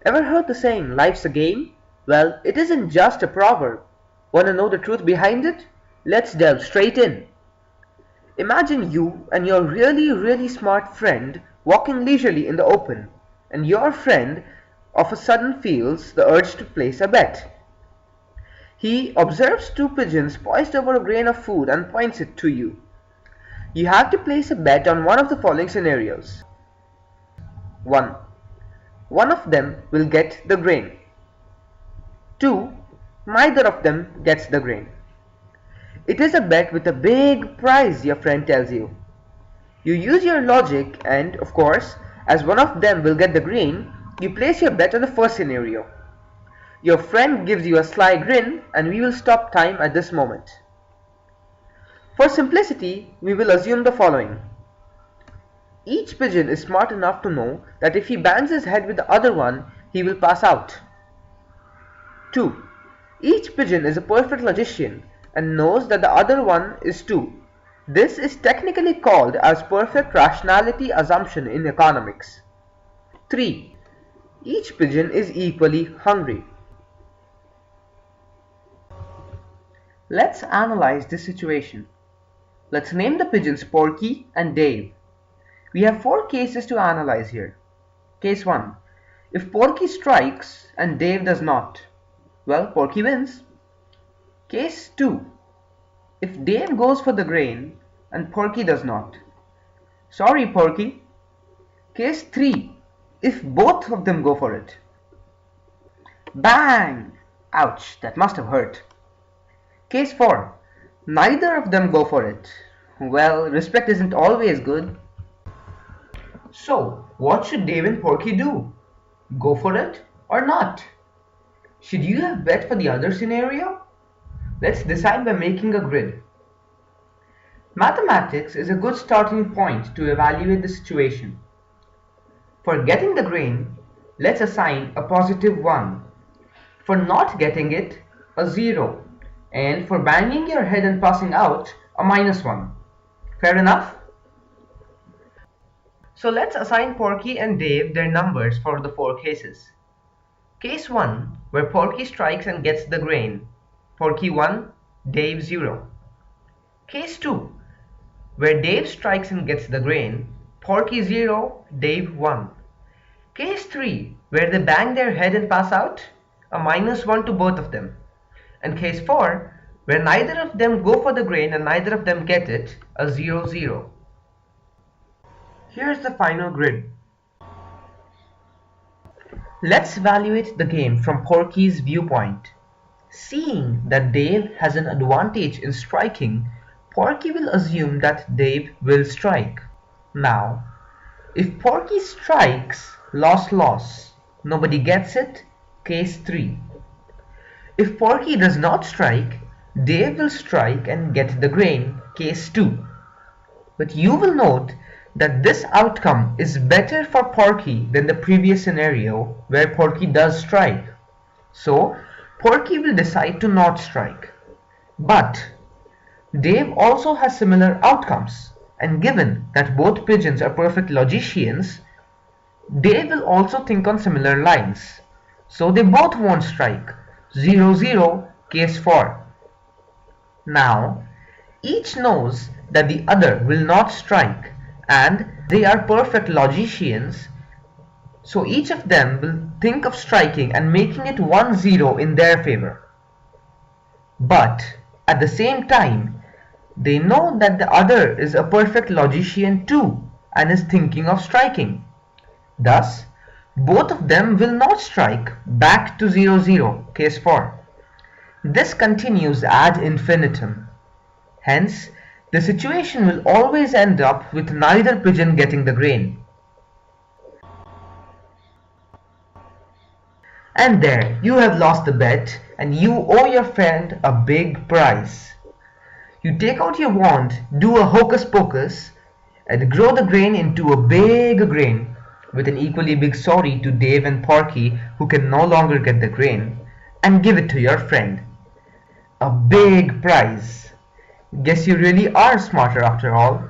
Ever heard the saying, life's a game? Well, it isn't just a proverb. Want to know the truth behind it? Let's delve straight in. Imagine you and your really smart friend walking leisurely in the open, and your friend of a sudden feels the urge to place a bet. He observes two pigeons poised over a grain of food and points it to you. You have to place a bet on one of the following scenarios. 1. One of them will get the grain. 2. Neither of them gets the grain. It is a bet with a big prize, your friend tells you. You use your logic and, of course, as one of them will get the grain, you place your bet on the first scenario. Your friend gives you a sly grin, and we will stop time at this moment. For simplicity, we will assume the following. Each pigeon is smart enough to know that if he bangs his head with the other one, he will pass out. 2. Each pigeon is a perfect logician and knows that the other one is too. This is technically called as perfect rationality assumption in economics. 3. Each pigeon is equally hungry. Let's analyze this situation. Let's name the pigeons Porky and Dave. We have 4 cases to analyze here. Case 1. If Porky strikes and Dave does not, well, Porky wins. Case 2. If Dave goes for the grain and Porky does not, sorry Porky. Case 3. If both of them go for it. Bang! Ouch, that must have hurt. Case 4. Neither of them go for it. Well, respect isn't always good. So, what should Dave and Porky do? Go for it or not? Should you have bet for the other scenario? Let's decide by making a grid. Mathematics is a good starting point to evaluate the situation. For getting the grain, let's assign a positive 1. For not getting it, a 0. And for banging your head and passing out, a -1. Fair enough? So let's assign Porky and Dave their numbers for the 4 cases. Case 1, where Porky strikes and gets the grain. Porky 1, Dave 0. Case 2, where Dave strikes and gets the grain. Porky 0, Dave 1. Case 3, where they bang their head and pass out. A -1 to both of them. And case 4, where neither of them go for the grain and neither of them get it, a 0-0. Here's the final grid. Let's evaluate the game from Porky's viewpoint. Seeing that Dave has an advantage in striking, Porky will assume that Dave will strike. Now, if Porky strikes, loss, nobody gets it, case 3. If Porky does not strike, Dave will strike and get the grain, case 2. But you will note that this outcome is better for Porky than the previous scenario where Porky does strike. So, Porky will decide to not strike. But Dave also has similar outcomes, and given that both pigeons are perfect logicians, Dave will also think on similar lines. So they both won't strike. 0-0, case 4. Now, each knows that the other will not strike, and they are perfect logicians, so each of them will think of striking and making it 1-0 in their favor. But at the same time, they know that the other is a perfect logician too and is thinking of striking. Thus, both of them will not strike, back to 0-0, case 4. This continues ad infinitum. Hence, the situation will always end up with neither pigeon getting the grain. And there, you have lost the bet and you owe your friend a big prize. You take out your wand, do a hocus pocus, and grow the grain into a big grain, with an equally big sorry to Dave and Porky who can no longer get the grain, and give it to your friend. A big prize. Guess you really are smarter after all.